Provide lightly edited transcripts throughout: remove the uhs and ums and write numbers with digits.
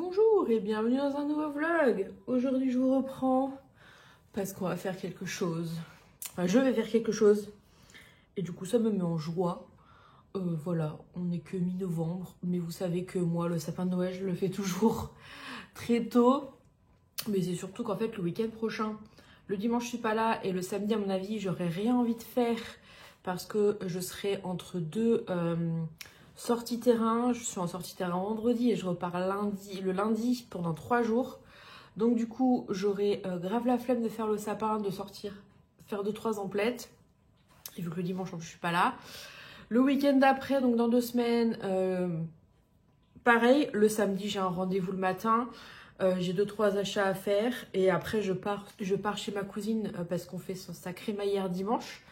Bonjour et bienvenue dans un nouveau vlog. Aujourd'hui je vous reprends parce qu'on va faire quelque chose. Enfin je vais faire quelque chose et du coup ça me met en joie. Voilà, on n'est que mi-novembre, mais vous savez que moi le sapin de Noël je le fais toujours très tôt. Mais c'est surtout qu'en fait le week-end prochain, le dimanche je suis pas là et le samedi à mon avis j'aurai rien envie de faire parce que je serai entre deux sortie terrain. Je suis en sortie terrain vendredi et je repars le lundi pendant 3 jours. Donc du coup, j'aurai grave la flemme de faire le sapin, de sortir, faire 2-3 emplettes. Et vu que le dimanche, je suis pas là. Le week-end d'après, donc dans 2 semaines, pareil. Le samedi, j'ai un rendez-vous le matin. J'ai 2-3 achats à faire. Et après, je pars chez ma cousine parce qu'on fait sa crémaillère dimanche.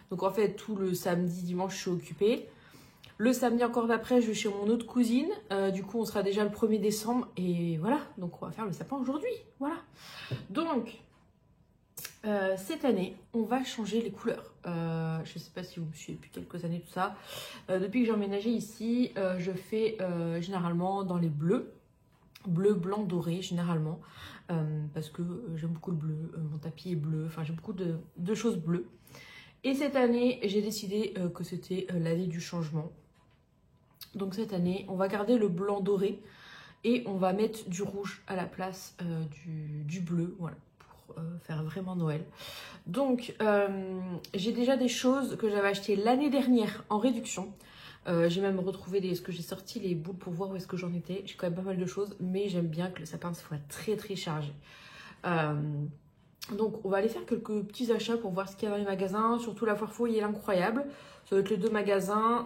Donc en fait, tout le samedi, dimanche, je suis occupée. Le samedi encore d'après, je vais chez mon autre cousine. Du coup, on sera déjà le 1er décembre. Et voilà, donc on va faire le sapin aujourd'hui. Voilà. Donc, cette année, on va changer les couleurs. Je ne sais pas si vous me suivez depuis quelques années, tout ça. Depuis que j'ai emménagé ici, je fais généralement dans les bleus. Bleu, blanc, doré, généralement. Parce que j'aime beaucoup le bleu. Mon tapis est bleu. Enfin, j'ai beaucoup de choses bleues. Et cette année, j'ai décidé que c'était l'année du changement. Donc cette année, on va garder le blanc doré et on va mettre du rouge à la place du bleu, voilà, pour faire vraiment Noël. Donc j'ai déjà des choses que j'avais achetées l'année dernière en réduction. J'ai même retrouvé ce que j'ai sorti les boules pour voir où est-ce que j'en étais. J'ai quand même pas mal de choses, mais j'aime bien que le sapin soit très très chargé. Donc on va aller faire quelques petits achats pour voir ce qu'il y a dans les magasins. Surtout la foire fouille est incroyable. Ça va être les 2 magasins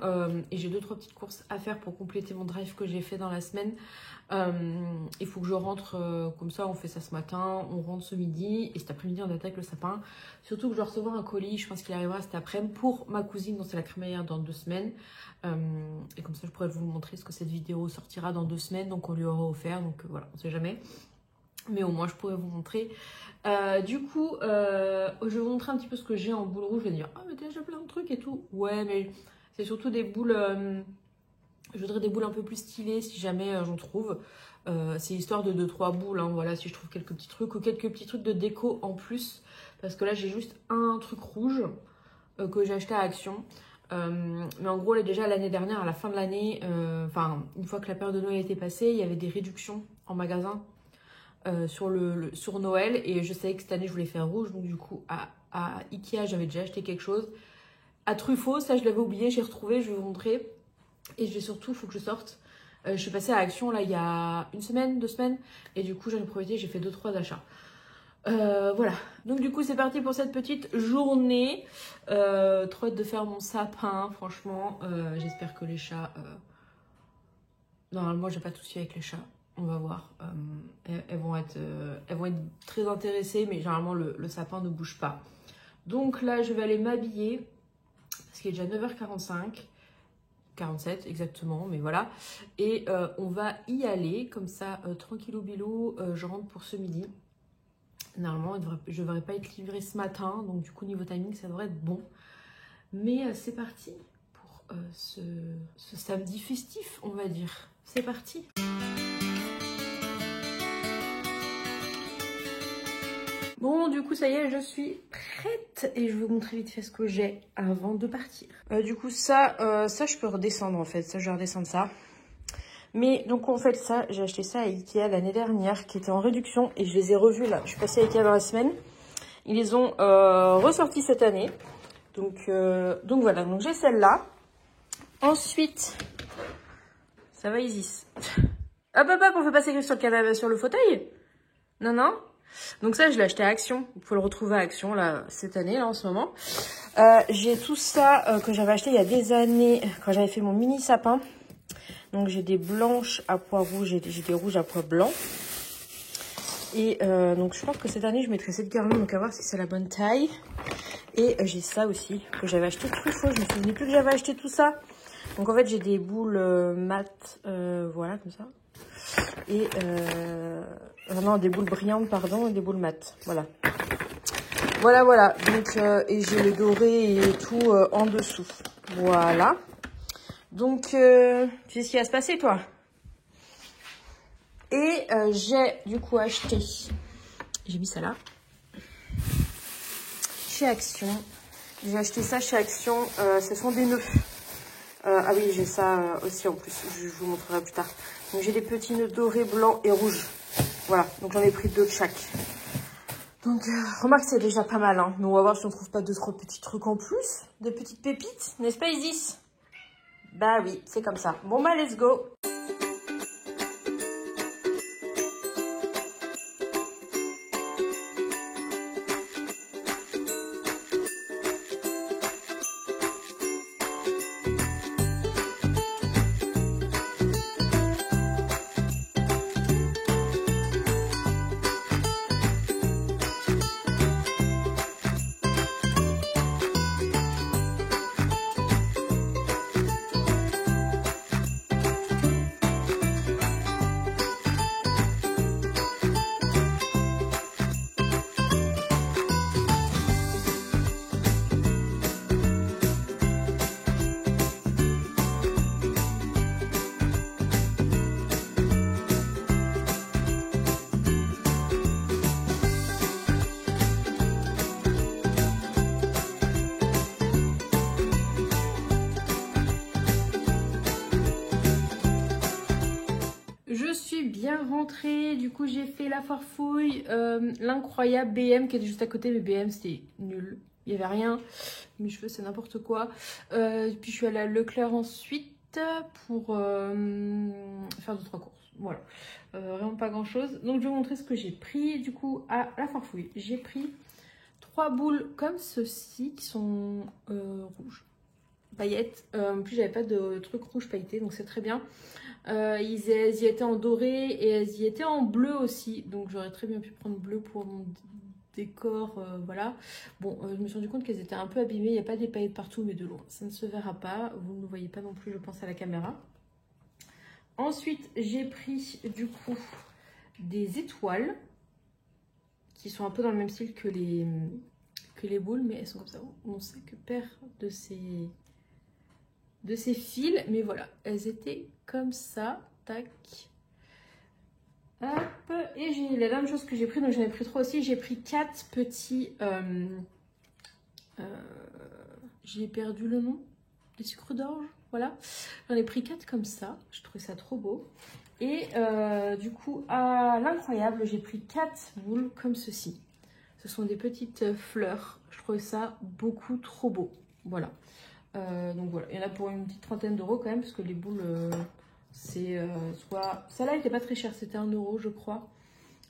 et j'ai 2-3 petites courses à faire pour compléter mon drive que j'ai fait dans la semaine. Il faut que je rentre comme ça, on fait ça ce matin, on rentre ce midi et cet après-midi on attaque le sapin. Surtout que je dois recevoir un colis, je pense qu'il arrivera cet après-midi pour ma cousine dont c'est la crémaillère dans 2 semaines. Et comme ça je pourrais vous montrer ce que cette vidéo sortira dans 2 semaines, donc on lui aura offert, donc voilà, on sait jamais. Mais au moins je pourrais vous montrer. Du coup, je vais vous montrer un petit peu ce que j'ai en boule rouge. Je vais dire, ah mais t'as déjà plein de trucs et tout. Ouais, mais c'est surtout des boules, je voudrais des boules un peu plus stylées si jamais j'en trouve. C'est histoire de 2-3 boules, hein, voilà, si je trouve quelques petits trucs ou quelques petits trucs de déco en plus. Parce que là, j'ai juste un truc rouge que j'ai acheté à Action. Mais en gros, là, déjà l'année dernière, à la fin de l'année, enfin, une fois que la période de Noël était passée, il y avait des réductions en magasin. Sur Noël et je savais que cette année je voulais faire rouge, donc du coup à Ikea j'avais déjà acheté quelque chose. À Truffaut, ça je l'avais oublié, j'ai retrouvé, je vais vous montrer. Et je vais surtout, il faut que je sorte. Je suis passée à Action là il y a 1 semaine, 2 semaines et du coup j'en ai profité, j'ai fait 2-3 achats. Voilà, donc du coup c'est parti pour cette petite journée. Trop hâte de faire mon sapin, franchement. J'espère que les chats... Normalement j'ai pas de soucis avec les chats. On va voir. Elles vont être très intéressées, mais généralement le sapin ne bouge pas. Donc là, je vais aller m'habiller parce qu'il est déjà 9h45. 47 exactement, mais voilà. Et on va y aller comme ça, tranquillou bilou. Je rentre pour ce midi. Normalement, je ne devrais pas être livrée ce matin, donc du coup, niveau timing, ça devrait être bon. Mais c'est parti pour ce samedi festif, on va dire. C'est parti. Bon, du coup, ça y est, je suis prête et je vais vous montrer vite fait ce que j'ai avant de partir. Du coup, ça, je peux redescendre en fait. Ça, je vais redescendre ça. Mais donc, en fait, ça, j'ai acheté ça à Ikea l'année dernière qui était en réduction et je les ai revus là. Je suis passée à Ikea dans la semaine. Ils les ont ressortis cette année. Donc voilà. Donc, j'ai celle-là. Ensuite, ça va, Isis. Hop, hop, hop, on fait pas s'écrire sur le canapé, sur le fauteuil? Non, non. Donc ça, je l'ai acheté à Action. Il faut le retrouver à Action, là, cette année, là, en ce moment. J'ai tout ça que j'avais acheté il y a des années, quand j'avais fait mon mini sapin. Donc, j'ai des blanches à pois rouges et j'ai des rouges à pois blancs. Et donc, je pense que cette année, je mettrai cette garnie, donc à voir si c'est la bonne taille. Et j'ai ça aussi, que j'avais acheté Truffaut. Je me souvenais plus que j'avais acheté tout ça. Donc, en fait, j'ai des boules mat, voilà, comme ça. Et non, des boules brillantes, pardon, et des boules mat. Voilà. Voilà. Donc, et j'ai le doré et tout en dessous. Voilà. Donc, tu sais ce qui va se passer, toi? Et j'ai du coup acheté, j'ai mis ça là, chez Action. J'ai acheté ça chez Action, ce sont des nœuds. Ah oui, j'ai ça aussi en plus, je vous montrerai plus tard. Donc j'ai des petits nœuds dorés, blancs et rouges. Voilà, donc j'en ai pris 2 de chaque. Donc remarque, c'est déjà pas mal, hein. Mais on va voir si on trouve pas 2-3 petits trucs en plus, de petites pépites, n'est-ce pas Isis? Bah oui, c'est comme ça. Bon bah let's go. Je suis bien rentrée, du coup j'ai fait la farfouille, l'incroyable BM qui était juste à côté, mais BM c'était nul, il n'y avait rien, mes cheveux c'est n'importe quoi. Puis je suis allée à Leclerc ensuite pour faire 2-3 courses, voilà, vraiment pas grand chose. Donc je vais vous montrer ce que j'ai pris du coup à la farfouille. J'ai pris 3 boules comme ceci qui sont rouges, paillettes, en plus j'avais pas de truc rouge pailleté donc c'est très bien. Elles y étaient en doré et elles y étaient en bleu aussi. Donc j'aurais très bien pu prendre bleu pour mon décor. Voilà. Bon, je me suis rendu compte qu'elles étaient un peu abîmées. Il n'y a pas des paillettes partout, mais de loin. Ça ne se verra pas. Vous ne le voyez pas non plus, je pense, à la caméra. Ensuite, j'ai pris du coup des étoiles qui sont un peu dans le même style que les boules, mais elles sont comme ça. On sait que perd de ces fils, mais voilà, elles étaient comme ça, tac, hop, et j'ai la même chose que j'ai pris, donc j'en ai pris 3 aussi, j'ai pris 4 petits, j'ai perdu le nom, des sucres d'orge, voilà, j'en ai pris 4 comme ça, je trouvais ça trop beau, et du coup, à l'incroyable, j'ai pris 4 boules comme ceci, ce sont des petites fleurs, je trouvais ça beaucoup trop beau, voilà. Donc voilà, il y en a pour une petite trentaine d'euros quand même, parce que les boules, c'est soit... Celle-là, elle n'était pas très chère, c'était 1 euro je crois.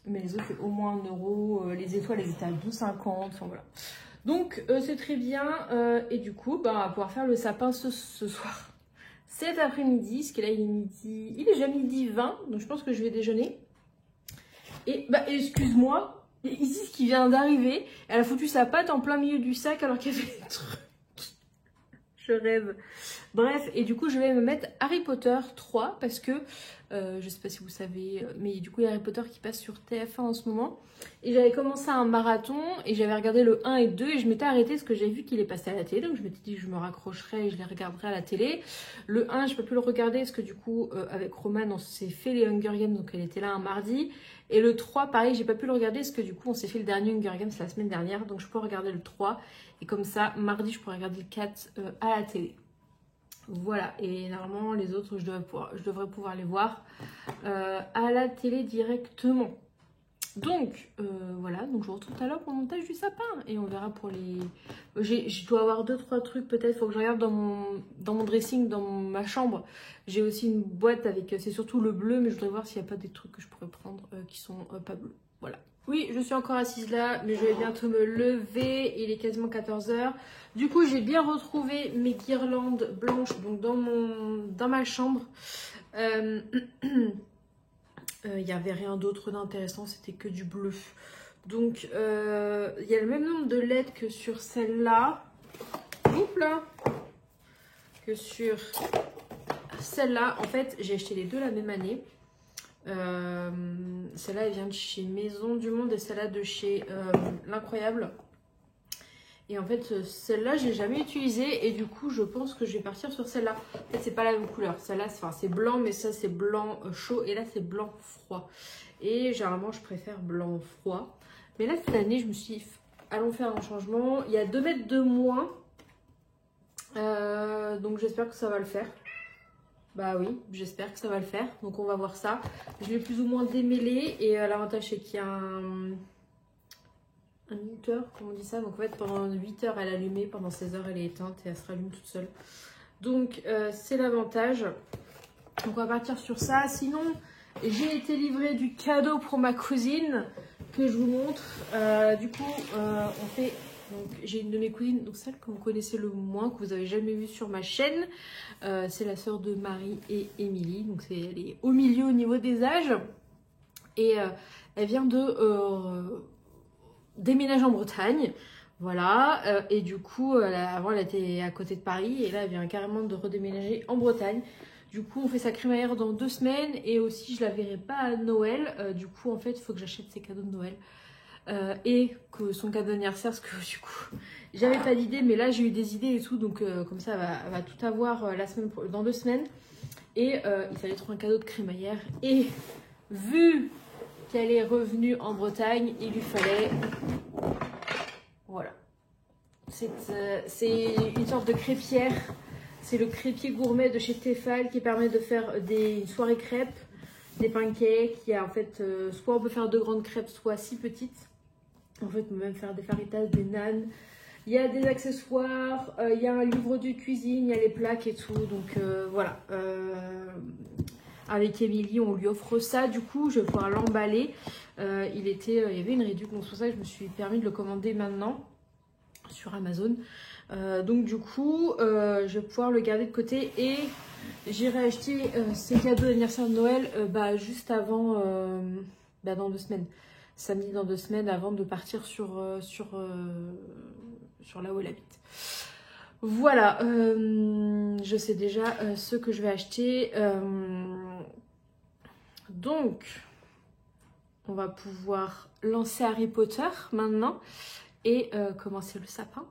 Mais les autres, c'est au moins 1 euro. Les étoiles, elles étaient à 12,50. Enfin voilà. Donc c'est très bien. Et du coup, bah, on va pouvoir faire le sapin ce soir. Cet après-midi, parce que là, il est déjà midi 20, donc je pense que je vais déjeuner. Et bah, excuse-moi, Isis qui vient d'arriver, elle a foutu sa patte en plein milieu du sac alors qu'il y avait des trucs. Je rêve. Bref, et du coup, je vais me mettre Harry Potter 3 parce que, je sais pas si vous savez, mais du coup, il y a Harry Potter qui passe sur TF1 en ce moment. Et j'avais commencé un marathon et j'avais regardé le 1 et 2 et je m'étais arrêtée parce que j'avais vu qu'il est passé à la télé. Donc, je m'étais dit que je me raccrocherais et je les regarderais à la télé. Le 1, je peux plus le regarder parce que du coup, avec Romane, on s'est fait les Hunger Games, donc elle était là un mardi. Et le 3, pareil, j'ai pas pu le regarder parce que du coup, on s'est fait le dernier Hunger Games la semaine dernière. Donc, je peux regarder le 3. Et comme ça, mardi, je pourrais regarder le 4 à la télé. Voilà, et normalement les autres je devrais pouvoir les voir à la télé directement. Donc voilà, donc je vous retrouve tout à l'heure pour le montage du sapin et on verra pour les... Je dois avoir 2-3 trucs peut-être, il faut que je regarde dans mon dressing, dans ma chambre. J'ai aussi une boîte avec, c'est surtout le bleu, mais je voudrais voir s'il n'y a pas des trucs que je pourrais prendre qui sont pas bleus. Voilà. Oui, je suis encore assise là, mais je vais bientôt me lever. Il est quasiment 14 h. Du coup, j'ai bien retrouvé mes guirlandes blanches donc dans ma chambre. Il n'y avait rien d'autre d'intéressant, c'était que du bleu. Donc, il y a le même nombre de LED que sur celle-là. Oups là. Que sur celle-là. En fait, j'ai acheté les deux la même année. Celle-là elle vient de chez Maison du Monde et celle-là de chez l'incroyable. Et en fait, celle-là, je l'ai jamais utilisée. Et du coup, je pense que je vais partir sur celle-là. En fait, c'est pas la même couleur. Celle-là, c'est blanc, mais ça, c'est blanc chaud. Et là, c'est blanc froid. Et généralement, je préfère blanc froid. Mais là, cette année, je me suis dit, allons faire un changement. Il y a 2 mètres de moins. Donc, j'espère que ça va le faire. Bah oui, j'espère que ça va le faire. Donc, on va voir ça. Je l'ai plus ou moins démêlé. Et l'avantage, c'est qu'il y a un minuteur, comme on dit ça. Donc en fait pendant 8 heures elle est allumée, pendant 16 heures elle est éteinte et elle se rallume toute seule. Donc c'est l'avantage. Donc on va partir sur ça. Sinon j'ai été livrée du cadeau pour ma cousine que je vous montre. Du coup on fait... J'ai une de mes cousines, donc celle que vous connaissez le moins, que vous avez jamais vue sur ma chaîne. C'est la sœur de Marie et Émilie. Donc elle est au milieu au niveau des âges. Et elle vient de... déménage en Bretagne, voilà, et du coup, avant elle était à côté de Paris, et là elle vient carrément de redéménager en Bretagne. Du coup, on fait sa crémaillère dans 2 semaines, et aussi je la verrai pas à Noël, du coup, en fait, il faut que j'achète ses cadeaux de Noël, et que son cadeau d'anniversaire, parce que du coup, j'avais pas d'idée, mais là j'ai eu des idées et tout, donc comme ça, elle va tout avoir dans 2 semaines, et il fallait trouver un cadeau de crémaillère, et vu qu'elle est revenue en Bretagne, il lui fallait... Voilà. C'est une sorte de crêpière. C'est le crêpier gourmet de chez Tefal qui permet de faire une soirée crêpes, des pancakes. Il y a en fait, soit on peut faire 2 grandes crêpes, soit 6 petites. En fait, on peut même faire des faritas, des nanes. Il y a des accessoires, il y a un livre de cuisine, il y a les plaques et tout. Donc voilà. Avec Émilie, on lui offre ça. Du coup, je vais pouvoir l'emballer. Il y avait une réduction, donc c'est pour ça que je me suis permis de le commander maintenant sur Amazon. Donc du coup, je vais pouvoir le garder de côté et j'irai acheter ces cadeaux d'anniversaire de Noël juste avant, dans 2 semaines. Samedi dans 2 semaines avant de partir sur là où elle habite. Voilà, je sais déjà ce que je vais acheter. Donc, on va pouvoir lancer Harry Potter maintenant et commencer le sapin.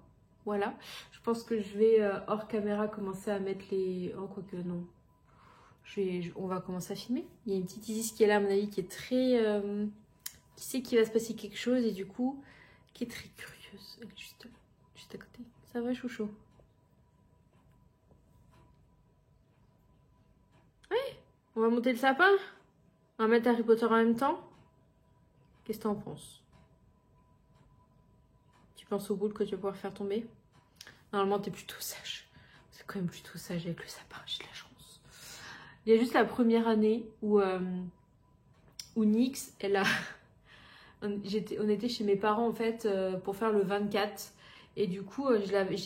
Voilà, je pense que je vais hors caméra commencer à mettre les... Oh, quoique non. On va commencer à filmer. Il y a une petite Isis qui est là, à mon avis, qui est très... qui sait qu'il va se passer quelque chose et du coup, qui est très curieuse. Elle est juste à côté. Ça va, chouchou? On va monter le sapin? On va mettre Harry Potter en même temps? Qu'est-ce que t'en penses? Tu penses au boule que tu vas pouvoir faire tomber? Normalement, t'es plutôt sage. C'est quand même plutôt sage avec le sapin, j'ai de la chance. Il y a juste la première année où Nix, elle a... on était chez mes parents en fait pour faire le 24. Et du coup,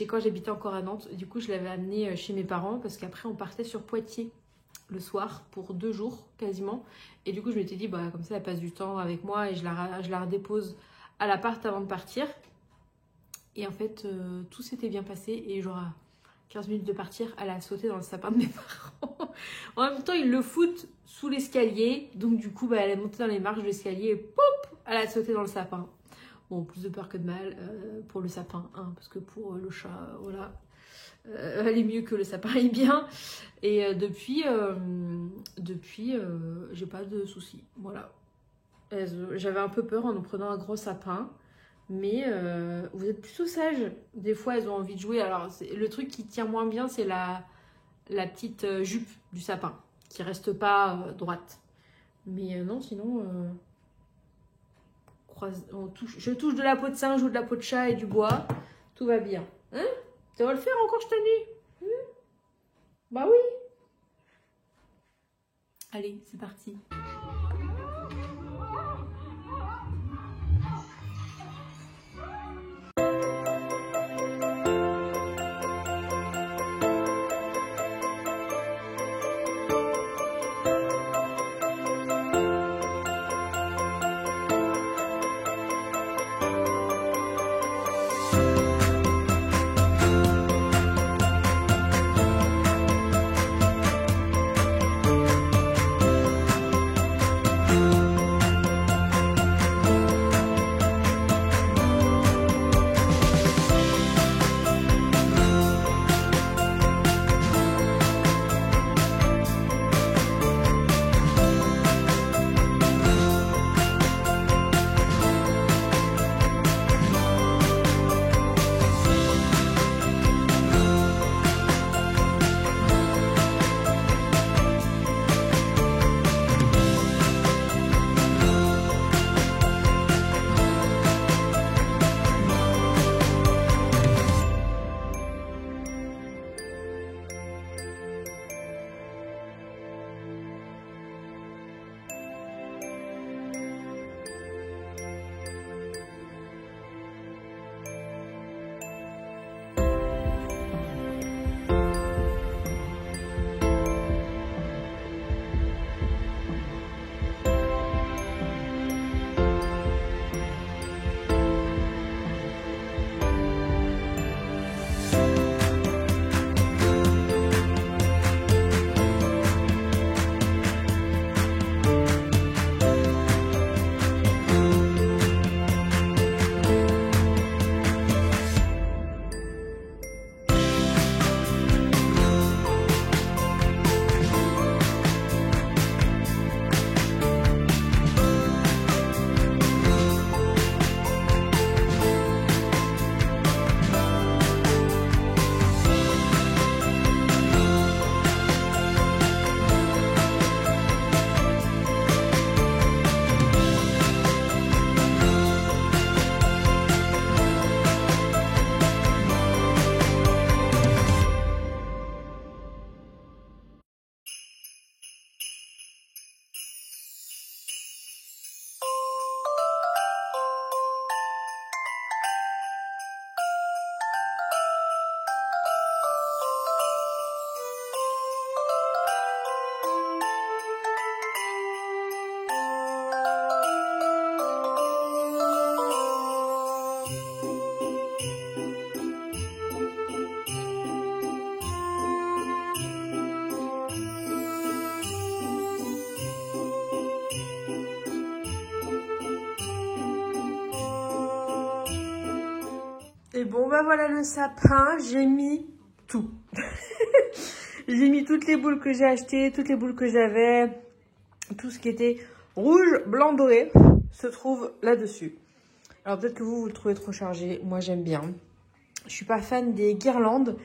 quand j'habitais encore à Nantes, du coup, je l'avais amené chez mes parents parce qu'après, on partait sur Poitiers le soir pour 2 jours quasiment. Et du coup, je m'étais dit, comme ça, elle passe du temps avec moi et je la redépose à l'appart avant de partir. Et en fait, tout s'était bien passé et genre à 15 minutes de partir, elle a sauté dans le sapin de mes parents. En même temps, ils le foutent sous l'escalier. Donc du coup, elle est montée dans les marches de l'escalier et pop, elle a sauté dans le sapin. Bon, plus de peur que de mal pour le sapin, hein, parce que pour le chat, voilà, elle est mieux que le sapin est bien. Et depuis, j'ai pas de soucis, voilà. J'avais un peu peur en nous prenant un gros sapin, mais vous êtes plutôt sages. Des fois, elles ont envie de jouer. Alors, le truc qui tient moins bien, c'est la petite jupe du sapin, qui reste pas droite. Mais non, sinon... je touche de la peau de singe ou de la peau de chat et du bois, tout va bien. Hein? Ça va le faire encore cette année? Bah oui. Allez, c'est parti. bon, bah voilà le sapin. J'ai mis tout. J'ai mis toutes les boules que j'ai achetées, toutes les boules que j'avais. Tout ce qui était rouge, blanc, doré se trouve là-dessus. Alors peut-être que vous le trouvez trop chargé. Moi, j'aime bien. Je suis pas fan des guirlandes.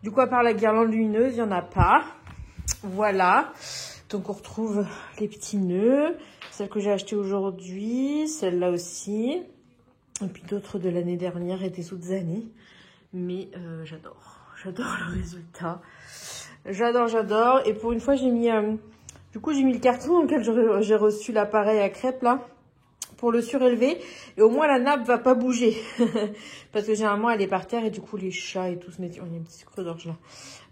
Du coup, à part la guirlande lumineuse, il n'y en a pas. Voilà. Donc, on retrouve les petits nœuds. Celle que j'ai achetée aujourd'hui. Celle-là aussi. Et puis d'autres de l'année dernière et des autres années. Mais j'adore. J'adore le résultat. J'adore. Et pour une fois, j'ai mis... du coup, j'ai mis le carton dans lequel j'ai reçu l'appareil à crêpes, là. Pour le surélever. Et au moins, la nappe va pas bouger. Parce que généralement, elle est par terre. Et du coup, les chats et tout se mettent... Il y a un petit creux-d'orge là.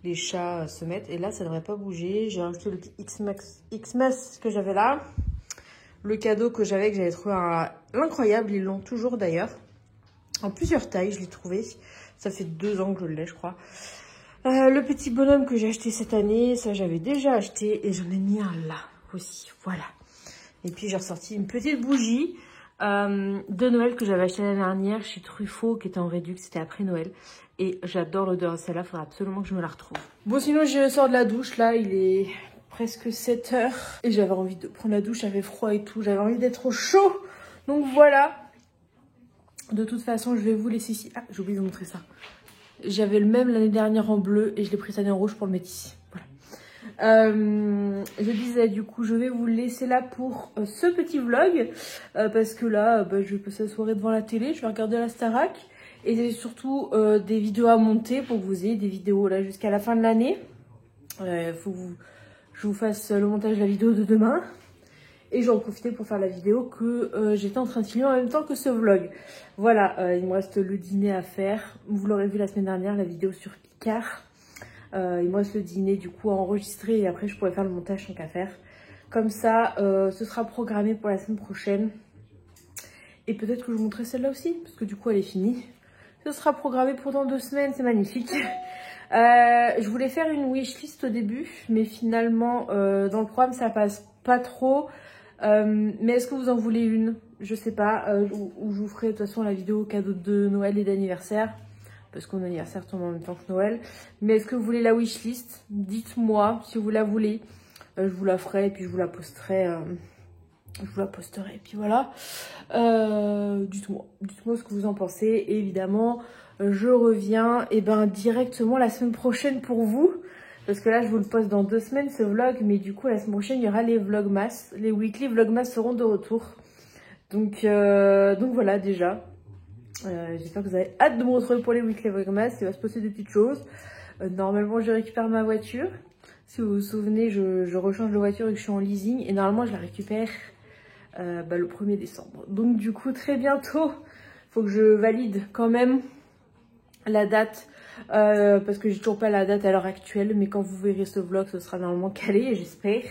Les chats se mettent. Et là, ça devrait pas bouger. J'ai rajouté le petit X-Max que j'avais là. Le cadeau que j'avais trouvé incroyable. Ils l'ont toujours d'ailleurs. En plusieurs tailles, je l'ai trouvé. Ça fait 2 ans que je l'ai, je crois. Le petit bonhomme que j'ai acheté cette année, ça j'avais déjà acheté. Et j'en ai mis un là aussi. Voilà. Et puis j'ai ressorti une petite bougie de Noël que j'avais acheté l'année dernière chez Truffaut, qui était en réduc, c'était après Noël. Et j'adore l'odeur de celle-là, il faudra absolument que je me la retrouve. Bon, sinon je sors de la douche, là, il est presque 7 h. Et j'avais envie de prendre la douche, j'avais froid et tout, j'avais envie d'être au chaud. Donc voilà. De toute façon, je vais vous laisser ici. Ah, j'ai oublié de vous montrer ça. J'avais le même l'année dernière en bleu et je l'ai pris cette année en rouge pour le mettre ici. Voilà. Je disais, du coup, je vais vous laisser là pour ce petit vlog. Parce que là, je vais passer la soirée devant la télé, je vais regarder la Starac. Et c'est surtout des vidéos à monter pour que vous ayez des vidéos là jusqu'à la fin de l'année. Faut que je vous fasse le montage de la vidéo de demain. Et j'en profite pour faire la vidéo que j'étais en train de filmer en même temps que ce vlog. Voilà, il me reste le dîner à faire. Vous l'aurez vu la semaine dernière, la vidéo sur Picard. Il me reste le dîner du coup à enregistrer et après je pourrai faire le montage tant qu'à faire. Comme ça, ce sera programmé pour la semaine prochaine. Et peut-être que je vous montrerai celle-là aussi, parce que du coup elle est finie. Ce sera programmé pour dans 2 semaines, c'est magnifique. Je voulais faire une wishlist au début, mais finalement dans le programme ça passe pas trop. Mais est-ce que vous en voulez une? Je sais pas, où je vous ferai de toute façon la vidéo cadeau de Noël et d'anniversaire. Parce que mon anniversaire tombe en même temps que Noël. Mais est-ce que vous voulez la wishlist? Dites-moi si vous la voulez. Je vous la ferai et puis je vous la posterai. Je vous la posterai et puis voilà. Dites-moi ce que vous en pensez. Et évidemment, je reviens directement la semaine prochaine pour vous. Parce que là, je vous le poste dans 2 semaines ce vlog. Mais du coup, la semaine prochaine, il y aura les vlogmas. Les weekly vlogmas seront de retour. Donc voilà déjà. J'espère que vous avez hâte de me retrouver pour les weekly vlogmas. Il va se passer des petites choses. Normalement, je récupère ma voiture. Si vous vous souvenez, je rechange de voiture et que je suis en leasing. Et normalement, je la récupère le 1er décembre. Donc du coup, très bientôt, faut que je valide quand même la date. Parce que j'ai toujours pas la date à l'heure actuelle. Mais quand vous verrez ce vlog, ce sera normalement calé, j'espère.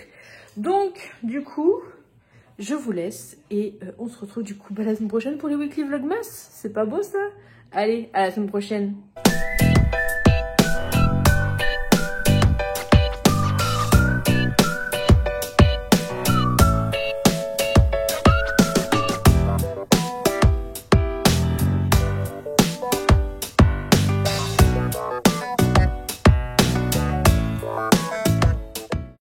Donc, du coup, je vous laisse. Et on se retrouve du coup la semaine prochaine pour les weekly vlogmas. C'est pas beau ça? Allez, à la semaine prochaine.